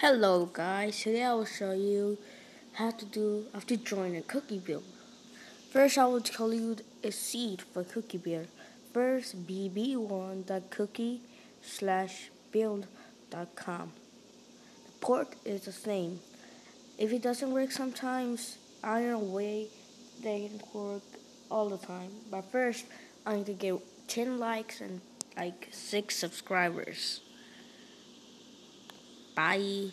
Hello guys, today I will show you how to join a cookie build. First I will tell you a seed for cookie build. First bb1.cookie/build.com. The port is the same. If it doesn't work sometimes, I know a way they can work all the time. But first I need to get 10 likes and like 6 subscribers. Bye.